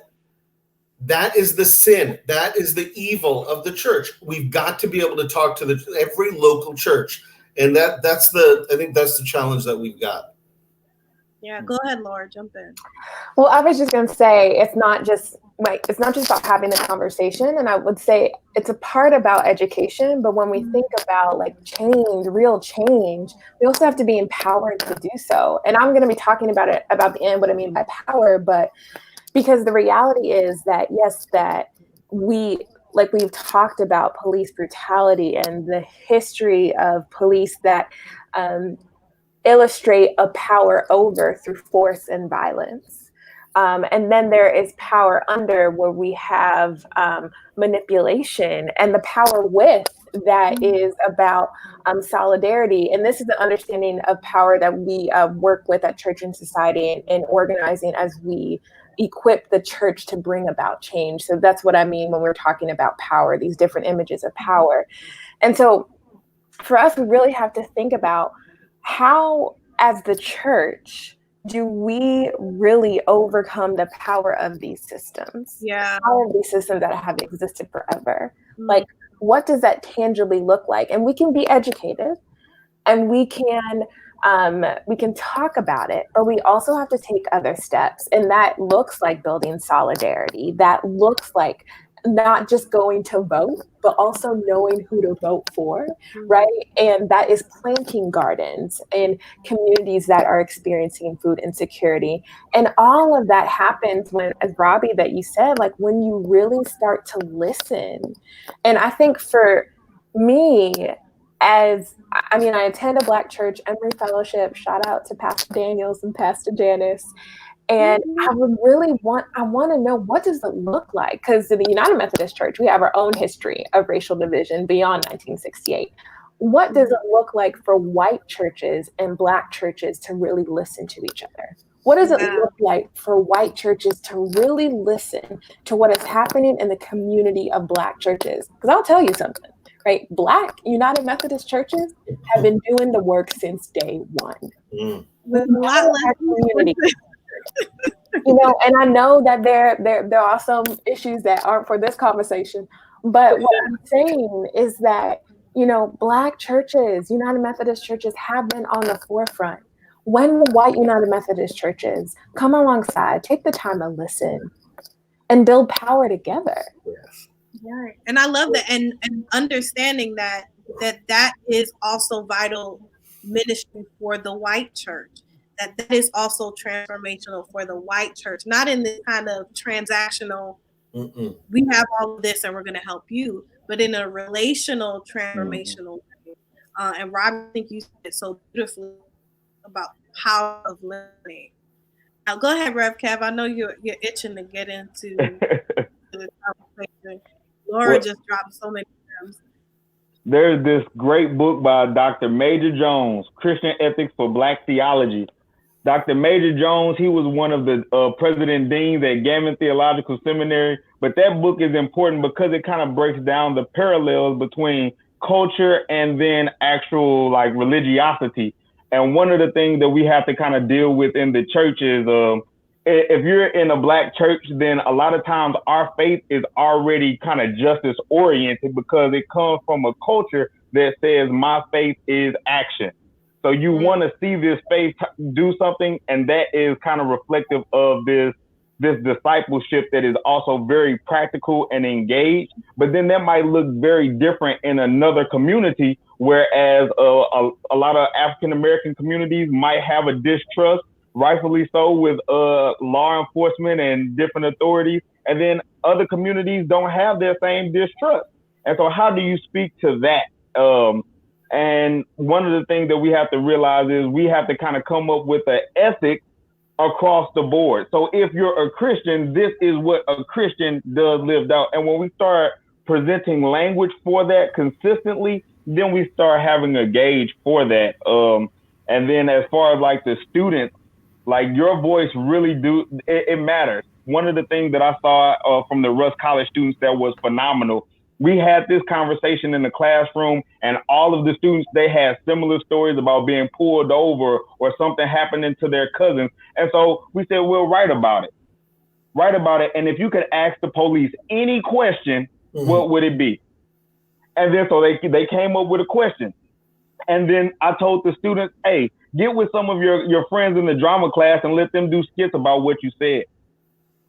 That is the sin. That is the evil of the church. We've got to be able to talk to every local church. And I think that's the challenge that we've got. Yeah, go ahead, Laura, jump in. Well, I was just going to say, it's not just about having the conversation. And I would say it's a part about education. But when we think about change, real change, we also have to be empowered to do so. And I'm going to be talking about the end, what I mean by power, but because the reality is that, yes, that we've talked about police brutality and the history of police that illustrate a power over through force and violence. And then there is power under, where we have manipulation, and the power with that is about solidarity. And this is the understanding of power that we work with at Church and Society and organizing as we equip the church to bring about change. So that's what I mean when we're talking about power, these different images of power. And so for us, we really have to think about how, as the church, do we really overcome the power of these systems? Yeah. Power of these systems that have existed forever. Like, what does that tangibly look like? And we can be educated, and we can talk about it, but we also have to take other steps. And that looks like building solidarity. That looks like not just going to vote, but also knowing who to vote for, right? And that is planting gardens in communities that are experiencing food insecurity. And all of that happens when, as Robbie, that you said, like when you really start to listen. And I think for me, I attend a Black church, Emory Fellowship, shout out to Pastor Daniels and Pastor Janice. And I want to know, what does it look like? Because in the United Methodist Church, we have our own history of racial division beyond 1968. What does it look like for white churches and Black churches to really listen to each other? What does it look like for white churches to really listen to what is happening in the community of Black churches? Because I'll tell you something, right? Black United Methodist churches have been doing the work since day one. With a lot less community. And I know that there are some issues that aren't for this conversation, but what I'm saying is that, Black churches, United Methodist churches have been on the forefront. When will white United Methodist churches come alongside, take the time to listen, and build power together? Yes. Right. And I love that, and understanding that is also vital ministry for the white church. That is also transformational for the white church, not in this kind of transactional, we have all of this and we're going to help you, but in a relational, transformational way. And Rob, I think you said so beautifully about the power of listening. Now, go ahead, Rev Kev. I know you're itching to get into the conversation. Laura just dropped so many gems. There's this great book by Dr. Major Jones, Christian Ethics for Black Theology. Dr. Major Jones, he was one of the president deans at Gammon Theological Seminary. But that book is important because it kind of breaks down the parallels between culture and then actual like religiosity. And one of the things that we have to kind of deal with in the church is if you're in a Black church, then a lot of times our faith is already kind of justice oriented because it comes from a culture that says my faith is action. So you want to see this faith do something, and that is kind of reflective of this discipleship that is also very practical and engaged. But then that might look very different in another community, whereas a lot of African American communities might have a distrust, rightfully so, with law enforcement and different authorities, and then other communities don't have their same distrust. And so how do you speak to that? And one of the things that we have to realize is we have to kind of come up with an ethic across the board. So if you're a Christian, this is what a Christian does lived out. And when we start presenting language for that consistently, then we start having a gauge for that. And then as far as like the students, like your voice really it matters. One of the things that I saw from the Russ College students that was phenomenal, we had this conversation in the classroom, and all of the students, they had similar stories about being pulled over or something happening to their cousins. And so we said, we'll write about it. And if you could ask the police any question, what would it be? And then so they came up with a question. And then I told the students, hey, get with some of your friends in the drama class and let them do skits about what you said.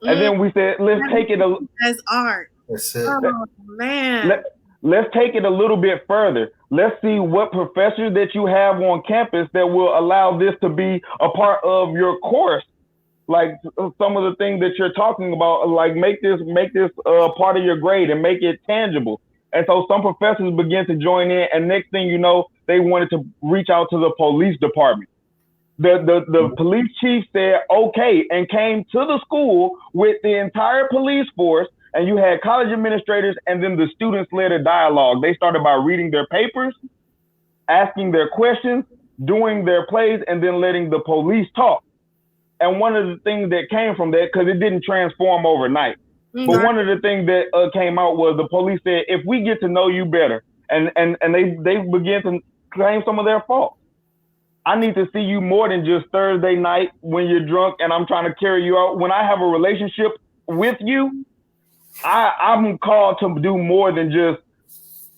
And then we said, let's take it as art. That's it. Oh, man. Let's take it a little bit further. Let's see what professors that you have on campus that will allow this to be a part of your course. Like some of the things that you're talking about, like make this part of your grade and make it tangible. And so some professors began to join in, and next thing you know, they wanted to reach out to the police department. The police chief said, okay, and came to the school with the entire police force. And you had college administrators, and then the students led a dialogue. They started by reading their papers, asking their questions, doing their plays, and then letting the police talk. And one of the things that came from that, because it didn't transform overnight, but one of the things that came out was the police said, if we get to know you better, and they begin to claim some of their fault. I need to see you more than just Thursday night when you're drunk and I'm trying to carry you out. When I have a relationship with you, I'm called to do more than just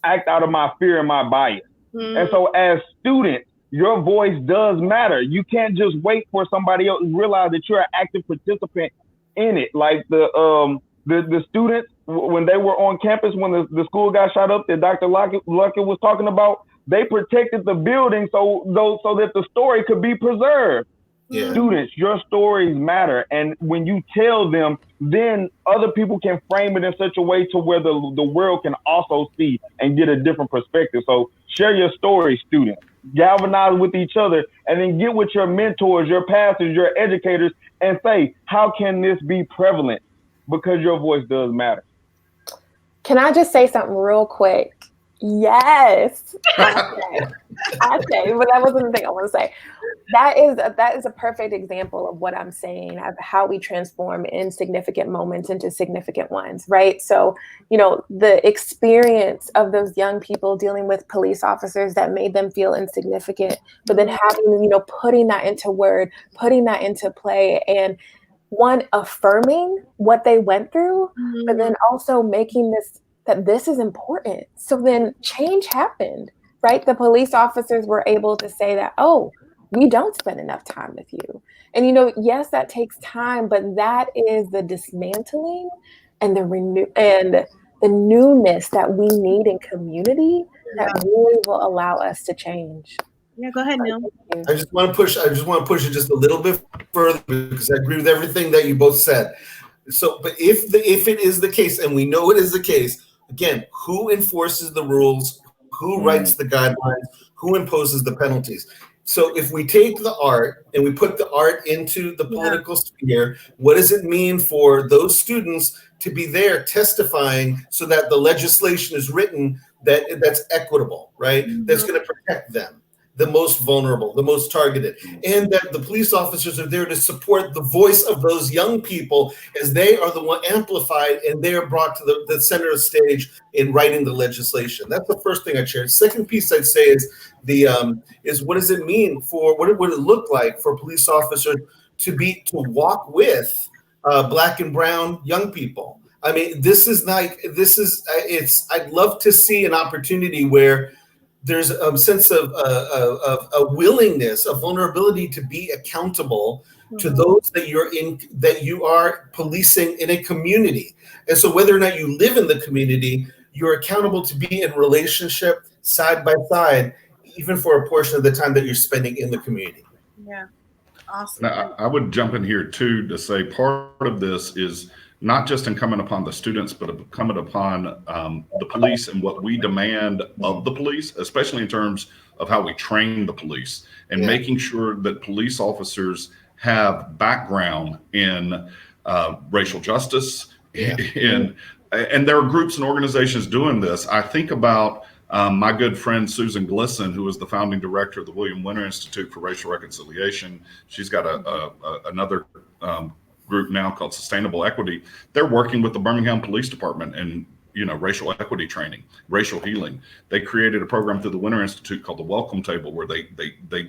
act out of my fear and my bias. And so as students, your voice does matter. You can't just wait for somebody else to realize that you're an active participant in it. Like the students, when they were on campus, when the school got shot up that Dr. Luckett was talking about, they protected the building so that the story could be preserved. Yeah. Students, your stories matter. And when you tell them, then other people can frame it in such a way to where the world can also see and get a different perspective. So share your story, students. Galvanize with each other, and then get with your mentors, your pastors, your educators, and say, how can this be prevalent? Because your voice does matter. Can I just say something real quick? Yes. I say, but that wasn't the thing I want to say. That is a perfect example of what I'm saying, of how we transform insignificant moments into significant ones, right? So, the experience of those young people dealing with police officers that made them feel insignificant, but then having, putting that into word, putting that into play, and affirming what they went through, but then also making that this is important. So then change happened, right? The police officers were able to say that, oh, we don't spend enough time with you. And, yes, that takes time, but that is the dismantling and the newness that we need in community that really will allow us to change. Yeah, go ahead, Neil. I just want to push it just a little bit further because I agree with everything that you both said. So, but if it is the case, and we know it is the case, again, who enforces the rules? Who writes the guidelines? Who imposes the penalties? So if we take the art and we put the art into the political sphere, what does it mean for those students to be there testifying so that the legislation is written that's equitable, right? That's going to protect them, the most vulnerable, the most targeted, and that the police officers are there to support the voice of those young people as they are the one amplified and they are brought to the center of stage in writing the legislation. That's the first thing I'd share. Second piece I'd say is what does it mean for, what would it look like for police officers to walk with Black and brown young people? I mean, I'd love to see an opportunity where there's a sense of a willingness, a vulnerability to be accountable to those that you are policing in a community. And so whether or not you live in the community, you're accountable to be in relationship side by side, even for a portion of the time that you're spending in the community. Yeah, awesome. Now, I would jump in here too to say part of this is not just incumbent upon the students, but incumbent upon the police and what we demand of the police, especially in terms of how we train the police and making sure that police officers have background in racial justice. And there are groups and organizations doing this. I think about my good friend Susan Glisson, who is the founding director of the William Winter Institute for Racial Reconciliation. She's got another group now called Sustainable Equity. They're working with the Birmingham Police Department and racial equity training, racial healing. They created a program through the Winter Institute called the Welcome Table, where they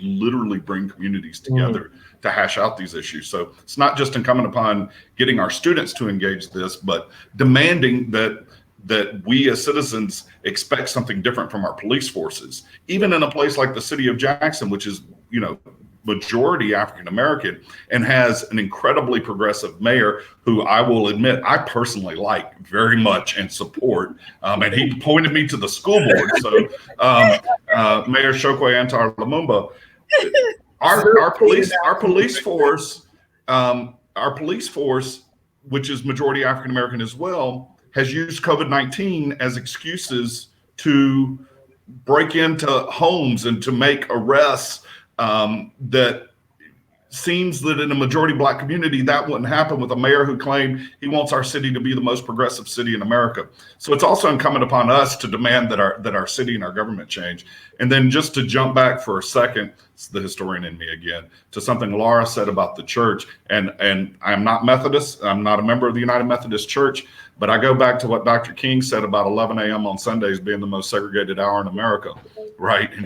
literally bring communities together to hash out these issues. So it's not just incumbent upon getting our students to engage this, but demanding that we as citizens expect something different from our police forces, even in a place like the city of Jackson, which is majority African American and has an incredibly progressive mayor who I will admit I personally like very much and support. And he pointed me to the school board. So Mayor Chokwe Antar Lumumba, our police force, which is majority African American as well, has used COVID-19 as excuses to break into homes and to make arrests. That seems that in a majority Black community, that wouldn't happen with a mayor who claimed he wants our city to be the most progressive city in America. So it's also incumbent upon us to demand that our city and our government change. And then just to jump back for a second, the historian in me again, to something Laura said about the church. And I'm not Methodist. I'm not a member of the United Methodist Church, but I go back to what Dr. King said about 11 a.m. on Sundays being the most segregated hour in America, right? And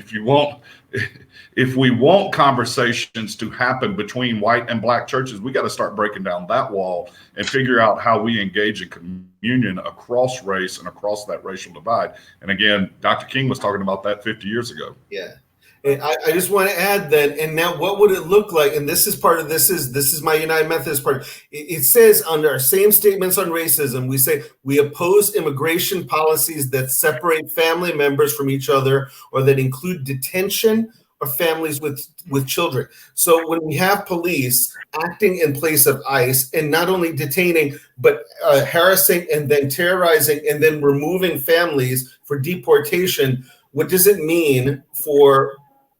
if we want conversations to happen between white and black churches, we got to start breaking down that wall and figure out how we engage in communion across race and across that racial divide. And again, Dr. King was talking about that 50 years ago. Yeah. And I just want to add that, and now what would it look like? And this is part of this is my United Methodist part. It says under our same statements on racism, we say we oppose immigration policies that separate family members from each other or that include detention or families with children. So when we have police acting in place of ICE and not only detaining, but harassing and then terrorizing and then removing families for deportation, what does it mean for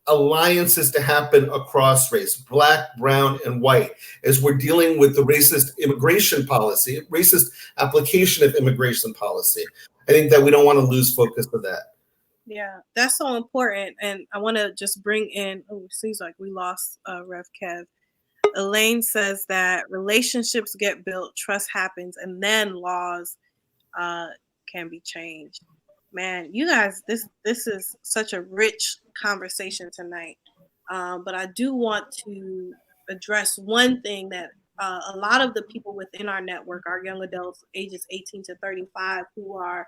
alliances to happen across race, black, brown, and white, as we're dealing with the racist immigration policy, racist application of immigration policy? I think that we don't want to lose focus of that. Yeah, that's so important. And I want to just bring in, it seems like we lost Rev Kev. Elaine says that relationships get built, trust happens, and then laws can be changed. Man, you guys, this is such a rich conversation tonight. But I do want to address one thing that a lot of the people within our network, our young adults ages 18 to 35, who are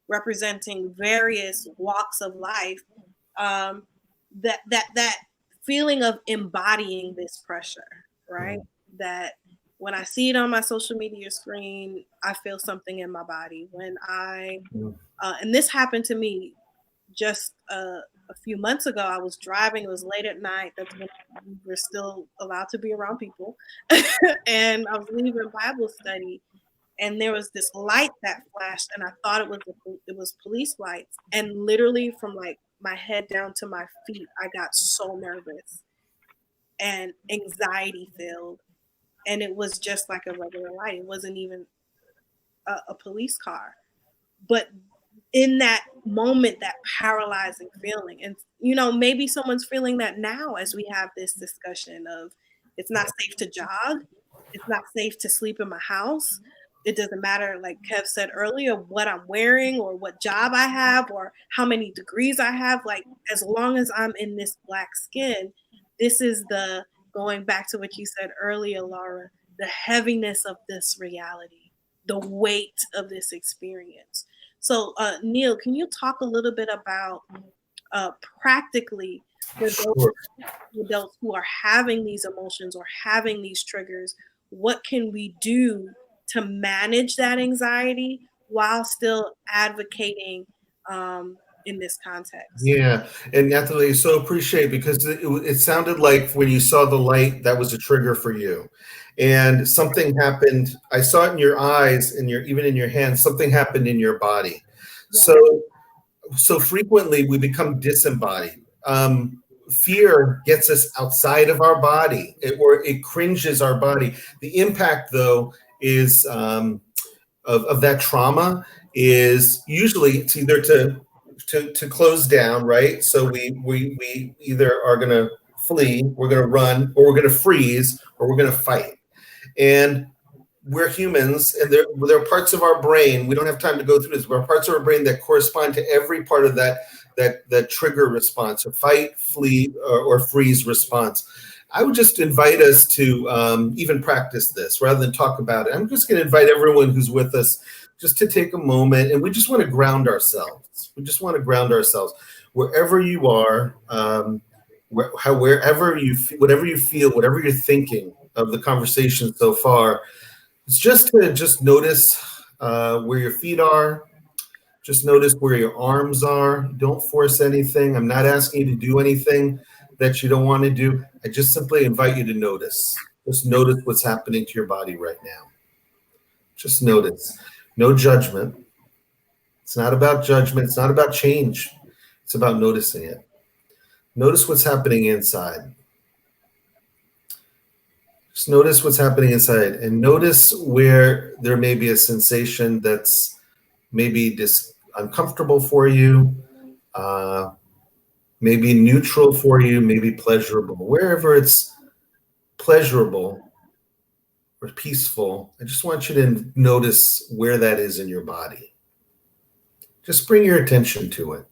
representing various walks of life, that feeling of embodying this pressure, right? That when I see it on my social media screen, I feel something in my body. When and this happened to me just a few months ago. I was driving, it was late at night. That's when we were still allowed to be around people. And I was leaving Bible study, and there was this light that flashed, and I thought it was police lights. And literally from like my head down to my feet, I got so nervous and anxiety filled. And it was just like a regular light. It wasn't even a police car. But in that moment, that paralyzing feeling, and maybe someone's feeling that now as we have this discussion of it's not safe to jog, it's not safe to sleep in my house. It doesn't matter, like Kev said earlier, what I'm wearing or what job I have or how many degrees I have. Like, as long as I'm in this black skin, this is the, going back to what you said earlier, Laura, the heaviness of this reality, the weight of this experience. So, Neil, can you talk a little bit about practically for those adults who are having these emotions or having these triggers, what can we do to manage that anxiety while still advocating in this context? Yeah, and Natalie, so appreciate, because it sounded like when you saw the light, that was a trigger for you, and something happened. I saw it in your eyes, and even in your hands. Something happened in your body. Yeah. So frequently we become disembodied. Fear gets us outside of our body, or it cringes our body. The impact, though, is of that trauma is usually it's either to close down, right? So we either are going to flee, we're going to run, or we're going to freeze, or we're going to fight. And we're humans, and there are parts of our brain, we don't have time to go through this, but parts of our brain that correspond to every part of that trigger response, or fight, flee, or freeze response. I would just invite us to even practice this rather than talk about it. I'm just going to invite everyone who's with us just to take a moment, and we just want to ground ourselves. We just want to ground ourselves wherever you are, whatever you feel, whatever you're thinking of the conversation so far. It's just to notice where your feet are. Just notice where your arms are. Don't force anything. I'm not asking you to do anything that you don't want to do. I just simply invite you to notice. Just notice what's happening to your body right now. Just notice. No judgment. It's not about judgment. It's not about change. It's about noticing it. Notice what's happening inside. Just notice what's happening inside, and notice where there may be a sensation that's maybe uncomfortable for you. maybe neutral for you, maybe pleasurable. Wherever it's pleasurable or peaceful, I just want you to notice where that is in your body. Just bring your attention to it.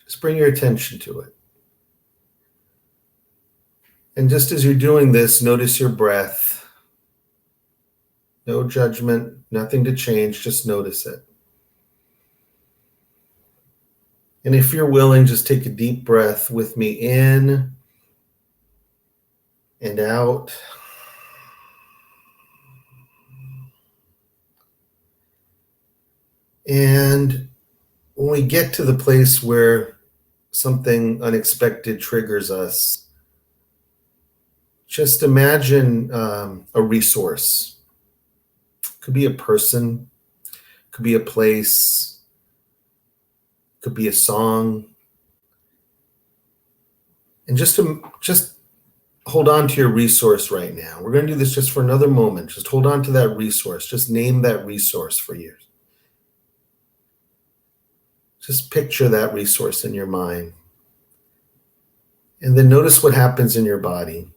Just bring your attention to it. And just as you're doing this, notice your breath. No judgment, nothing to change, just notice it. And if you're willing, just take a deep breath with me in and out. And when we get to the place where something unexpected triggers us, just imagine a resource. Could be a person, could be a place, could be a song. And just hold on to your resource right now. We're going to do this just for another moment. Just hold on to that resource. Just name that resource for you. Just picture that resource in your mind. And then notice what happens in your body.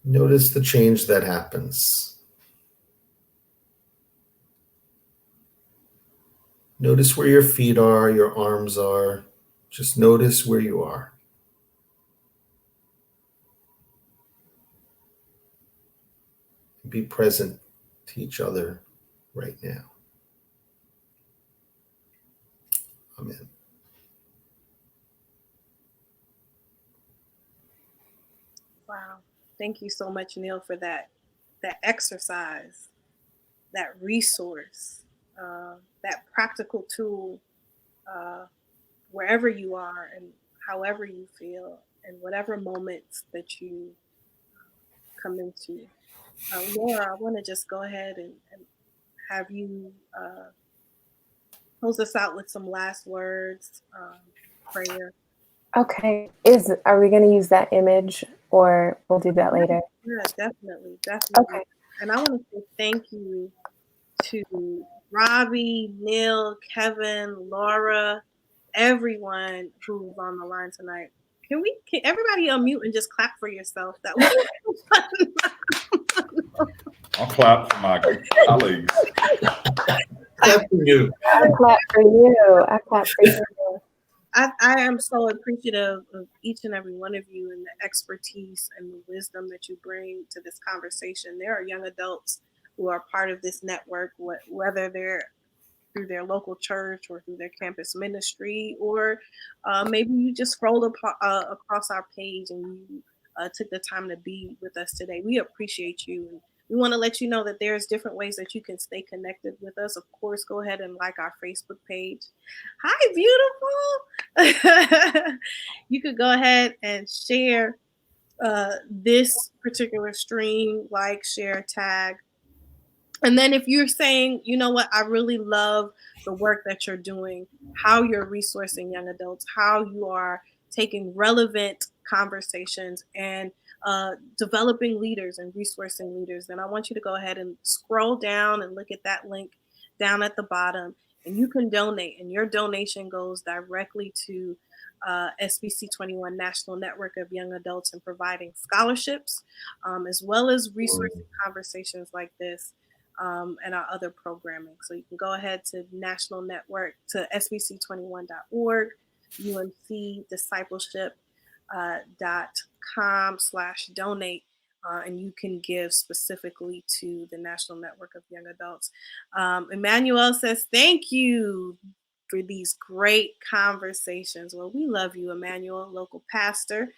Notice the change that happens. Notice where your feet are, your arms are. Just notice where you are. Be present to each other right now. Amen. Wow. Thank you so much, Neil, for that exercise, that resource, that practical tool, wherever you are and however you feel and whatever moments that you come into. Laura, I want to just go ahead and have you close us out with some last words, prayer. Okay. Are we going to use that image, or we'll do that later? Yeah, definitely. Okay. And I want to say thank you to Robbie, Neil, Kevin, Laura, everyone who's on the line tonight. Can everybody unmute and just clap for yourself? That was fun. I'll clap for my colleagues. Clap for you. I clap for you. I clap for you. I am so appreciative of each and every one of you and the expertise and the wisdom that you bring to this conversation. There are young adults who are part of this network, whether they're through their local church or through their campus ministry, or maybe you just scrolled across our page and you took the time to be with us today. We appreciate you. And we want to let you know that there's different ways that you can stay connected with us. Of course, go ahead and like our Facebook page. Hi, beautiful. You could go ahead and share this particular stream, like, share, tag. And then if you're saying, you know what, I really love the work that you're doing, how you're resourcing young adults, how you are taking relevant conversations and developing leaders and resourcing leaders, then I want you to go ahead and scroll down and look at that link down at the bottom, and you can donate. And your donation goes directly to SBC 21 National Network of Young Adults and providing scholarships, as well as resourcing conversations like this. And our other programming. So you can go ahead to National Network, to sbc21.org, umcdiscipleship.com/donate, and you can give specifically to the National Network of Young Adults. Emmanuel says, thank you for these great conversations. Well, we love you, Emmanuel, local pastor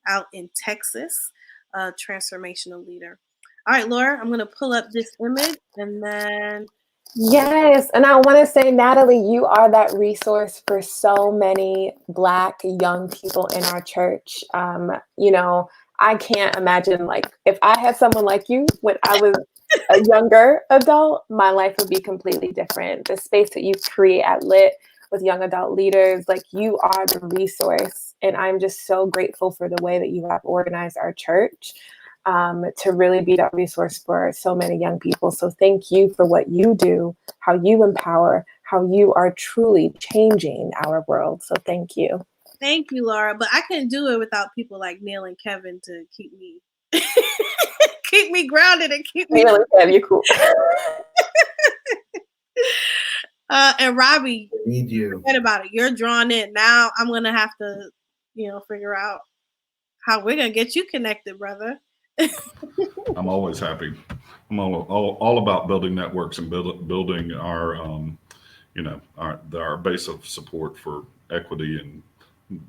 out in Texas, transformational leader. All right, Laura, I'm going to pull up this image and then. Yes. And I want to say, Natalie, you are that resource for so many Black young people in our church. I can't imagine, if I had someone like you when I was a younger adult, my life would be completely different. The space that you create at Lit with young adult leaders, you are the resource. And I'm just so grateful for the way that you have organized our church. To really be that resource for so many young people. So thank you for what you do, how you empower, how you are truly changing our world. So thank you. Thank you, Laura. But I couldn't do it without people like Neil and Kevin to keep me keep me grounded and keep me. You're cool. And Robbie, I need you. forget about it. You're drawn in. Now I'm gonna have to, figure out how we're gonna get you connected, brother. I'm always happy. I'm all about building networks and building our, our base of support for equity and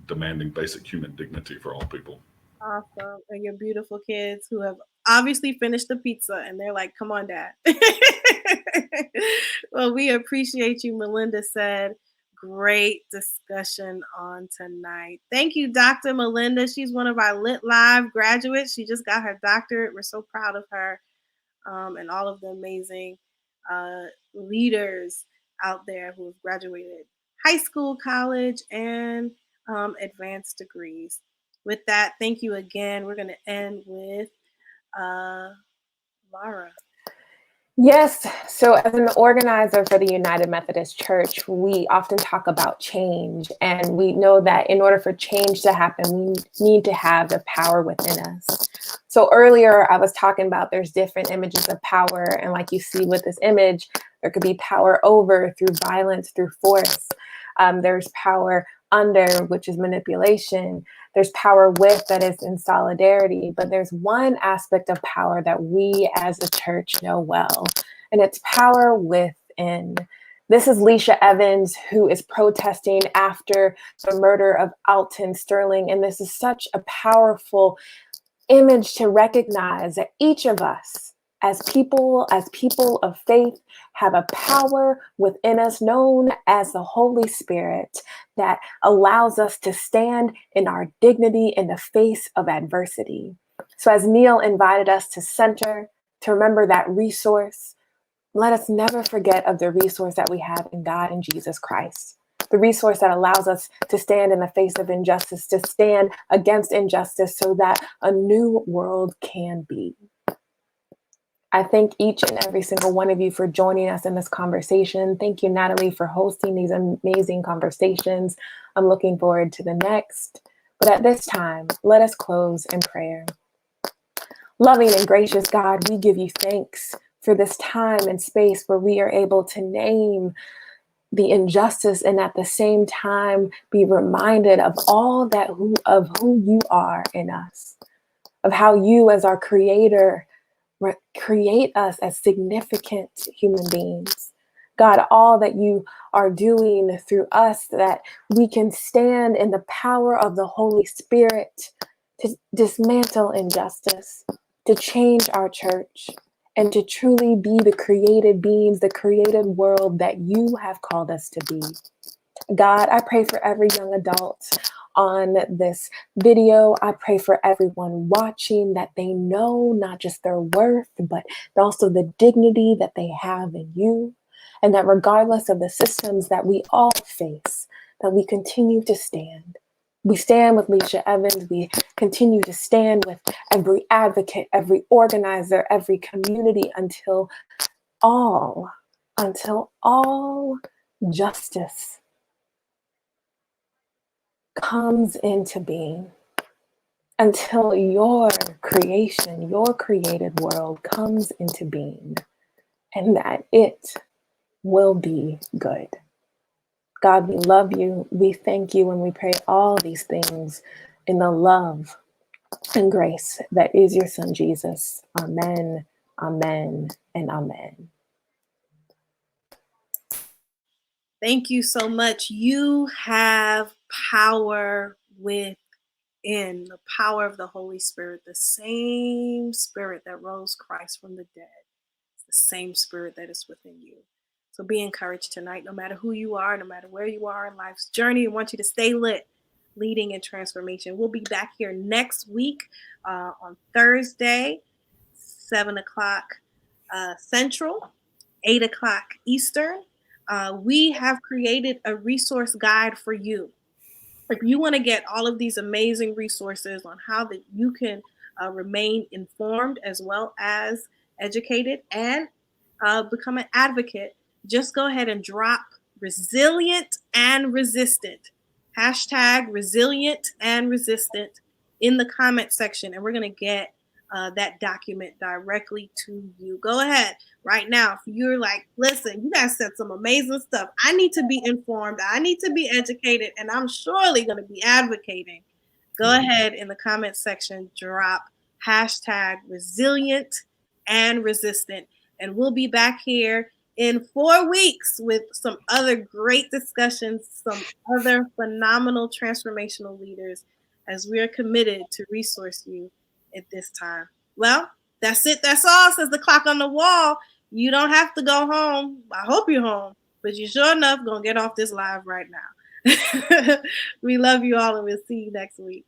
demanding basic human dignity for all people. Awesome. And your beautiful kids who have obviously finished the pizza and they're like, come on, Dad. Well, we appreciate you, Melinda said. Great discussion on tonight. Thank you, Dr. Melinda. She's one of our Lit Live graduates. She just got her doctorate. We're so proud of her and all of the amazing leaders out there who have graduated high school, college, and advanced degrees. With that, thank you again. We're going to end with Laura. Yes. So as an organizer for the United Methodist Church, we often talk about change. And we know that in order for change to happen, we need to have the power within us. So earlier I was talking about there's different images of power. And like you see with this image, there could be power over through violence, through force. There's power under, which is manipulation. There's power with, that is in solidarity. But there's one aspect of power that we as a church know well, and it's power within. This is Leisha Evans, who is protesting after the murder of Alton Sterling. And this is such a powerful image to recognize that each of us as people of faith have a power within us known as the Holy Spirit that allows us to stand in our dignity in the face of adversity. So as Neil invited us to center, to remember that resource, let us never forget of the resource that we have in God and Jesus Christ. The resource that allows us to stand in the face of injustice, to stand against injustice so that a new world can be. I thank each and every single one of you for joining us in this conversation. Thank you, Natalie, for hosting these amazing conversations. I'm looking forward to the next. But at this time, let us close in prayer. Loving and gracious God, we give you thanks for this time and space where we are able to name the injustice and at the same time be reminded of all that of who you are in us, of how you as our creator create us as significant human beings. God, all that you are doing through us, that we can stand in the power of the Holy Spirit to dismantle injustice, to change our church, and to truly be the created beings, the created world that you have called us to be. God, I pray for every young adult on this video. I pray for everyone watching that they know not just their worth, but also the dignity that they have in you. And that regardless of the systems that we all face, that we continue to stand. We stand with Leisha Evans. We continue to stand with every advocate, every organizer, every community until all justice comes into being, until your creation, your created world comes into being, and that it will be good. God, we love you, we thank you, and we pray all these things in the love and grace that is your Son, Jesus. Amen, amen, and amen. Thank you so much. You have power within, the power of the Holy Spirit, the same Spirit that rose Christ from the dead. It's the same Spirit that is within you. So be encouraged tonight, no matter who you are, no matter where you are in life's journey. I want you to stay lit, leading in transformation. We'll be back here next week on Thursday, 7 o'clock Central, 8 o'clock Eastern. We have created a resource guide for you. If you want to get all of these amazing resources on how that you can remain informed as well as educated and become an advocate, just go ahead and drop resilient and resistant. Hashtag resilient and resistant in the comment section. And we're going to get that document directly to you. Go ahead right now. If you're like, listen, you guys said some amazing stuff. I need to be informed. I need to be educated. And I'm surely going to be advocating. Go ahead in the comment section, drop hashtag resilient and resistant. And we'll be back here in 4 weeks with some other great discussions, some other phenomenal transformational leaders, as we are committed to resource you at this time. Well, that's it. That's all, says the clock on the wall. You don't have to go home. I hope you're home, but you sure enough gonna get off this live right now. We love you all, and we'll see you next week.